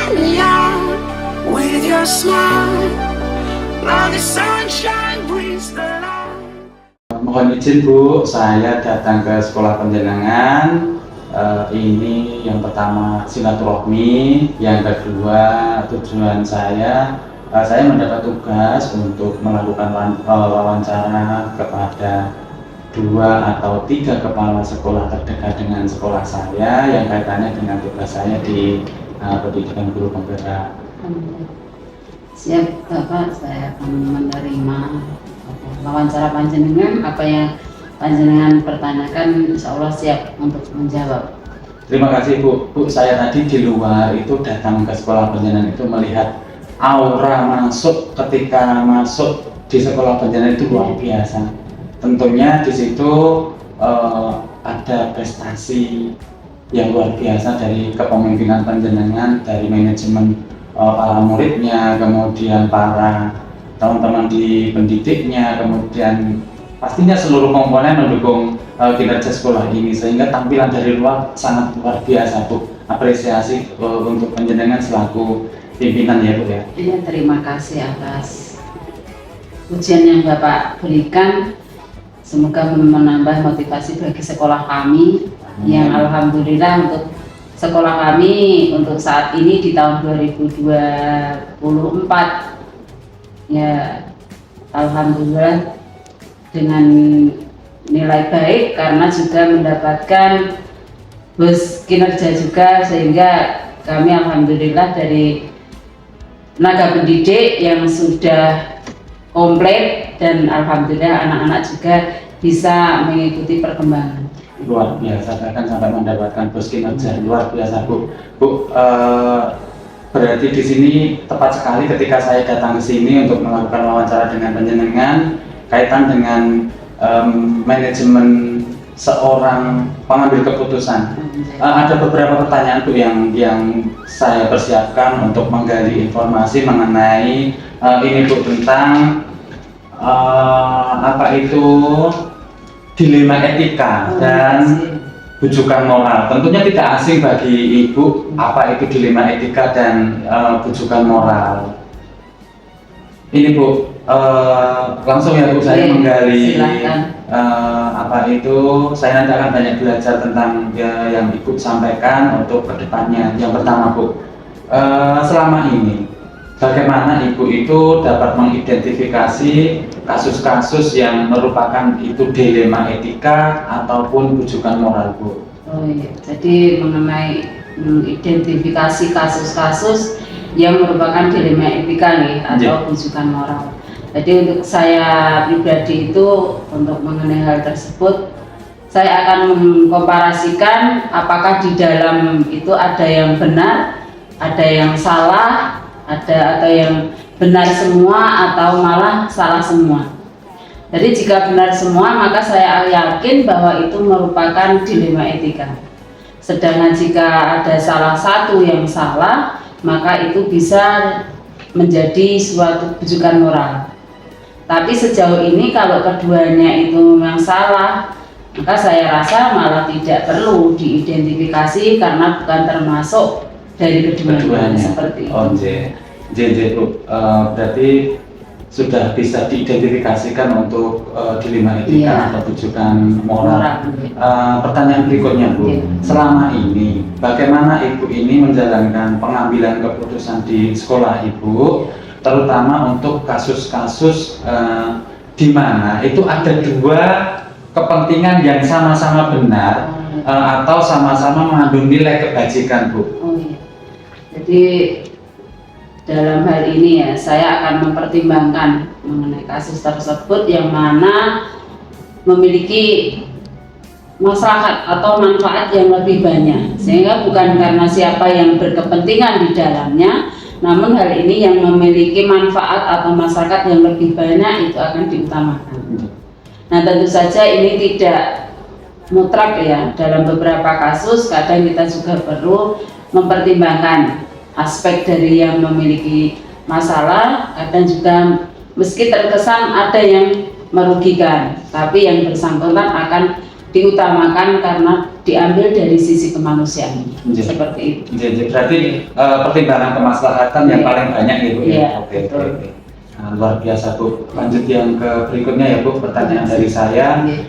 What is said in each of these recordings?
let me out with your smile. Now the sunshine brings the light. Mohon izin Bu, saya datang ke sekolah penjenengan. Ini yang pertama silaturahmi, yang kedua tujuan saya mendapat tugas untuk melakukan wawancara kepada 2 atau 3 kepala sekolah terdekat dengan sekolah saya yang kaitannya dengan tugas saya di pendidikan guru penggerak. Siap Bapak, saya akan menerima wawancara panjenengan. Apa yang panjenengan pertanyakan, insya Allah siap untuk menjawab. Terima kasih Bu. Saya tadi di luar itu datang ke sekolah penjenengan itu melihat aura masuk ketika masuk di sekolah penjenengan itu luar biasa. Tentunya di situ ada prestasi yang luar biasa dari kepemimpinan penjenengan, dari manajemen para muridnya, kemudian para teman-teman di pendidiknya, kemudian pastinya seluruh komponen mendukung kinerja sekolah ini, sehingga tampilan dari luar sangat luar biasa Bu. Apresiasi untuk penjenengan selaku pimpinan ya Bu ya. Iya, terima kasih atas ujian yang Bapak berikan. Semoga menambah motivasi bagi sekolah kami yang alhamdulillah untuk sekolah kami untuk saat ini di tahun 2024 ya alhamdulillah dengan nilai baik karena juga mendapatkan bus kinerja juga, sehingga kami alhamdulillah dari tenaga pendidik yang sudah komplit dan alhamdulillah anak-anak juga bisa mengikuti perkembangan. Luar biasa, bahkan sampai mendapatkan bus kinerja luar biasa Bu. Berarti di sini tepat sekali ketika saya datang ke sini untuk melakukan wawancara dengan penjenengan kaitan dengan manajemen seorang pengambil keputusan. Ada beberapa pertanyaan Bu yang saya persiapkan untuk menggali informasi mengenai ini Bu, tentang apa itu dilema etika dan bujukan moral. Tentunya tidak asing bagi Ibu apa itu dilema etika dan bujukan moral. Ini Bu, langsung ya Bu, saya menggali apa itu. Saya nanti akan banyak belajar tentang yang Ibu sampaikan untuk kedepannya. Yang pertama Bu, selama ini bagaimana Ibu itu dapat mengidentifikasi kasus-kasus yang merupakan itu dilema etika ataupun bujukan moral Bu? Oh iya, jadi mengenai mengidentifikasi kasus-kasus yang merupakan dilema etika nih atau bujukan moral. Jadi untuk saya pribadi itu untuk mengenai hal tersebut saya akan mengkomparasikan apakah di dalam itu ada yang benar, ada yang salah, ada atau yang benar semua atau malah salah semua. Jadi jika benar semua maka saya yakin bahwa itu merupakan dilema etika. Sedangkan jika ada salah satu yang salah maka itu bisa menjadi suatu bujukan moral. Tapi sejauh ini kalau keduanya itu memang salah, maka saya rasa malah tidak perlu diidentifikasi karena bukan termasuk dari keduanya seperti itu. Oh, Bu, berarti sudah bisa diidentifikasikan untuk dilema etika atau bujukan moral. Pertanyaan berikutnya Bu, selama ini bagaimana Ibu ini menjalankan pengambilan keputusan di sekolah Ibu, terutama untuk kasus-kasus di mana itu ada 2 kepentingan yang sama-sama benar atau sama-sama mengandung nilai kebajikan Bu? Oh iya. Jadi dalam hal ini ya saya akan mempertimbangkan mengenai kasus tersebut yang mana memiliki maslahat atau manfaat yang lebih banyak, sehingga bukan karena siapa yang berkepentingan di dalamnya, namun hal ini yang memiliki manfaat atau masyarakat yang lebih banyak itu akan diutamakan. Nah tentu saja ini tidak mutlak ya, dalam beberapa kasus kadang kita juga perlu mempertimbangkan aspek dari yang memiliki masalah, kadang juga meski terkesan ada yang merugikan, tapi yang bersangkutan akan diutamakan karena diambil dari sisi kemanusiaan. Iya. Seperti itu. Jadi berarti pertimbangan kemaslahatan yang Iya. paling banyak ya Bu ya. Iya, Oke, betul. oke. Nah, luar biasa Bu. Lanjut yang ke berikutnya ya Bu, pertanyaan dari saya. Iya.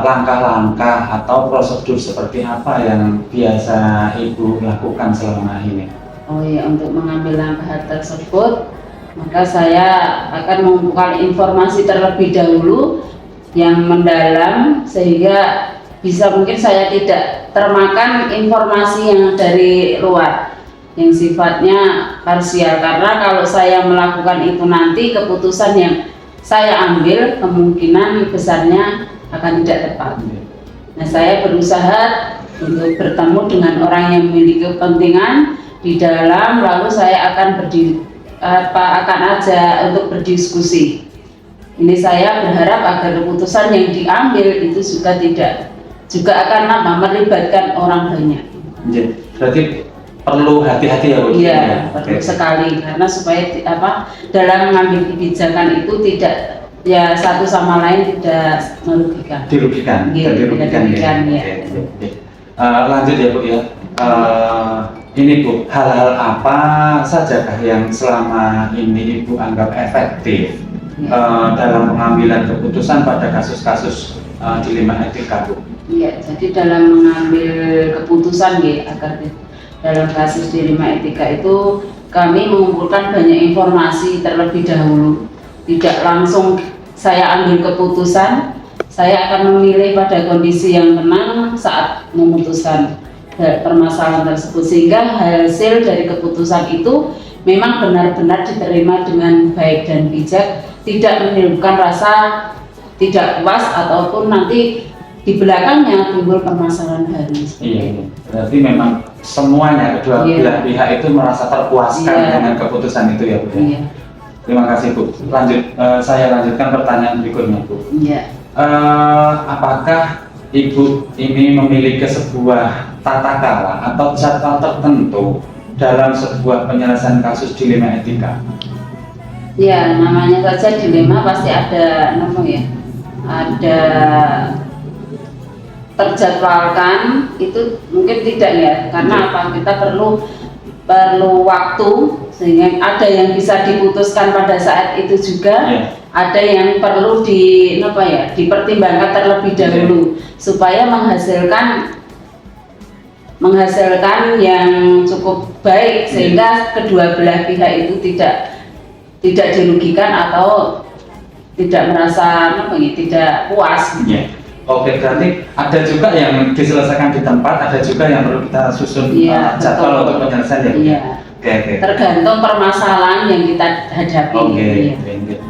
Langkah-langkah atau prosedur seperti apa yang biasa Ibu lakukan selama ini? Oh iya, untuk mengambil langkah tersebut, maka saya akan mengumpulkan informasi terlebih dahulu yang mendalam sehingga bisa mungkin saya tidak termakan informasi yang dari luar yang sifatnya parsial, karena kalau saya melakukan itu nanti keputusan yang saya ambil kemungkinan besarnya akan tidak tepat. Nah, saya berusaha untuk bertemu dengan orang yang memiliki kepentingan di dalam, lalu saya akan akan ajak untuk berdiskusi. Ini saya berharap agar keputusan yang diambil itu juga akan melibatkan orang banyak. Jadi, berarti perlu hati-hati ya Bu? Iya, perlu sekali, karena supaya dalam mengambil kebijakan itu tidak ya satu sama lain tidak merugikan. Dirugikan, Iya, dirugikan dirugikan, ya. ya. Oke. Lanjut ya Bu ya. Ini Bu, hal-hal apa sajakah yang selama ini Ibu anggap efektif dalam pengambilan keputusan pada kasus-kasus dilema etika Bu? Iya, jadi dalam mengambil keputusan agar dalam kasus dilema etika itu kami mengumpulkan banyak informasi terlebih dahulu. Tidak langsung saya ambil keputusan, saya akan memilih pada kondisi yang tenang saat memutuskan permasalahan tersebut, sehingga hasil dari keputusan itu memang benar-benar diterima dengan baik dan bijak, tidak menimbulkan rasa tidak puas ataupun nanti di belakangnya timbul permasalahan baru. Iya, berarti memang semuanya kedua belah pihak itu merasa terpuaskan dengan keputusan itu ya Bu. Iya. Terima kasih Bu. Saya lanjutkan pertanyaan berikutnya Bu. Iya. Apakah Ibu ini memiliki sebuah tata cara atau jadwal tertentu dalam sebuah penyelesaian kasus dilema etika? Ya, namanya saja dilema pasti ada ada terjadwalkan, itu mungkin tidak ya, karena kita perlu waktu, sehingga ada yang bisa diputuskan pada saat itu juga, ada yang perlu dipertimbangkan terlebih dahulu supaya menghasilkan yang cukup baik, sehingga kedua belah pihak itu tidak dirugikan atau tidak merasa tidak puas. Oke, berarti ada juga yang diselesaikan di tempat, ada juga yang perlu kita susun jadwal untuk penyelesaian ya. Oke. Tergantung permasalahan yang kita hadapi. Oke,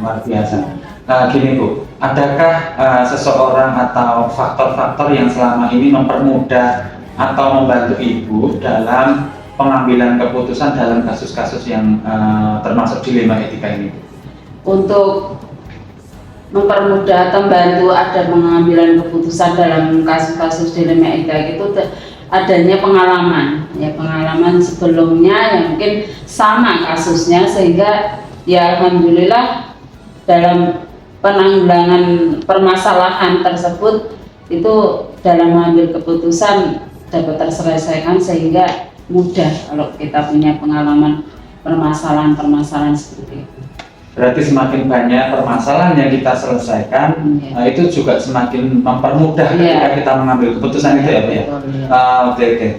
luar biasa. Gini Bu, adakah seseorang atau faktor-faktor yang selama ini mempermudah atau membantu Ibu dalam pengambilan keputusan dalam kasus-kasus yang termasuk dilema etika ini? Untuk mempermudah atau membantu ada pengambilan keputusan dalam kasus-kasus dilema etika itu adanya pengalaman sebelumnya yang mungkin sama kasusnya, sehingga ya alhamdulillah dalam penanggulangan permasalahan tersebut itu dalam mengambil keputusan dapat terselesaikan, sehingga mudah kalau kita punya pengalaman permasalahan seperti itu. Berarti semakin banyak permasalahan yang kita selesaikan, itu juga semakin mempermudah ketika kita mengambil keputusan itu ya Bu ya. Oke.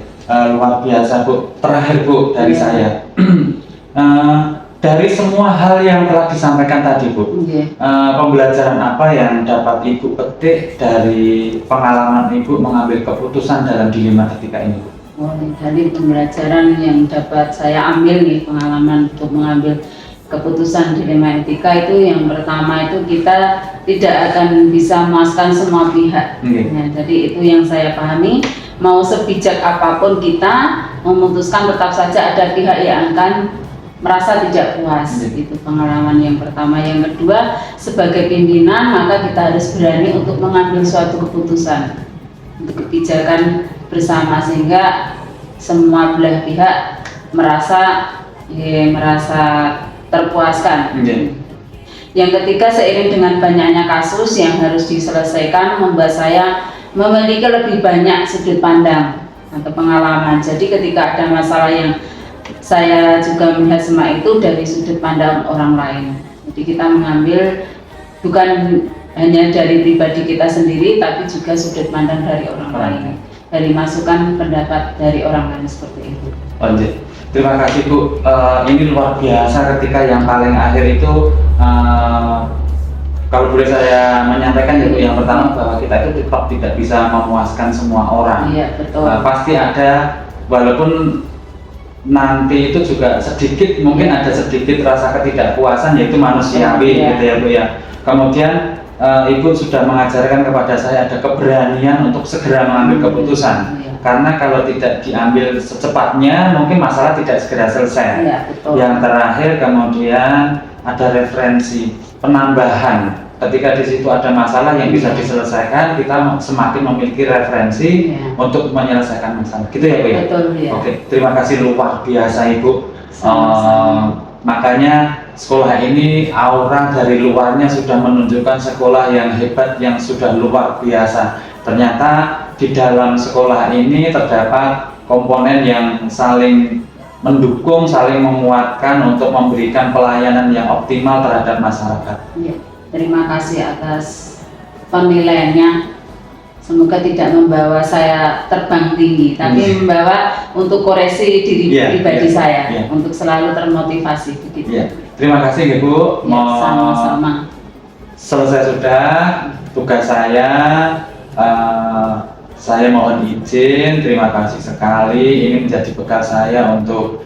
Luar biasa Bu. Terakhir Bu dari saya, dari semua hal yang telah disampaikan tadi Bu, pembelajaran apa yang dapat Ibu petik dari pengalaman Ibu mengambil keputusan dalam dilema etika ini Bu? Dari pembelajaran yang dapat saya ambil pengalaman untuk mengambil keputusan dilema etika itu, yang pertama itu kita tidak akan bisa memuaskan semua pihak. Jadi itu yang saya pahami, mau sebijak apapun kita memutuskan tetap saja ada pihak yang akan merasa tidak puas. Itu pengalaman yang pertama. Yang kedua, sebagai pimpinan maka kita harus berani untuk mengambil suatu keputusan untuk kebijakan bersama, sehingga semua belah pihak merasa terpuaskan. Yang ketiga, seiring dengan banyaknya kasus yang harus diselesaikan, membuat saya memiliki lebih banyak sudut pandang atau pengalaman. Jadi ketika ada masalah yang saya juga melihat semua itu dari sudut pandang orang lain. Jadi kita mengambil bukan hanya dari pribadi kita sendiri, tapi juga sudut pandang dari orang lain, dari masukan pendapat dari orang lain seperti itu. Lanjut. Terima kasih Bu. Ini luar biasa ketika yang paling akhir itu kalau boleh saya menyampaikan ya Bu, yang pertama bahwa kita itu tetap tidak bisa memuaskan semua orang. Iya, betul. Pasti ada, walaupun nanti itu juga sedikit, mungkin ada sedikit rasa ketidakpuasan, yaitu manusiawi gitu ya Bu ya. Kemudian Ibu sudah mengajarkan kepada saya ada keberanian untuk segera mengambil keputusan. Karena kalau tidak diambil secepatnya, mungkin masalah tidak segera selesai. Iya, betul. Yang terakhir kemudian ada referensi penambahan. Ketika di situ ada masalah yang bisa diselesaikan, kita semakin memiliki referensi untuk menyelesaikan masalah. Gitu ya Bu ya? Betul, ya. Oke, terima kasih luar biasa Ibu. Makanya sekolah ini aura dari luarnya sudah menunjukkan sekolah yang hebat, yang sudah luar biasa. Ternyata di dalam sekolah ini terdapat komponen yang saling mendukung, saling menguatkan untuk memberikan pelayanan yang optimal terhadap masyarakat. Ya, terima kasih atas penilaiannya. Semoga tidak membawa saya terbang tinggi, tapi membawa untuk koreksi diri pribadi saya, untuk selalu termotivasi begitu. Terima kasih Bu. Sama-sama. Selesai sudah tugas saya mohon izin, terima kasih sekali. Ini menjadi bekal saya untuk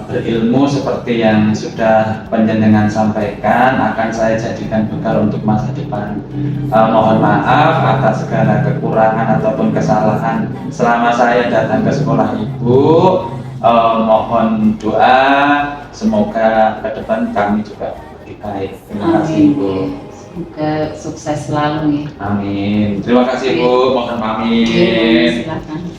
berilmu seperti yang sudah panjenengan sampaikan, akan saya jadikan bekal untuk masa depan. Mohon maaf atas segala kekurangan ataupun kesalahan selama saya datang ke sekolah Ibu. Mohon doa, semoga ke depan kami juga lebih baik. Terima kasih Ibu. Semoga sukses selalu ya. Amin. Terima kasih Bu. Mohon pamit. Silakan.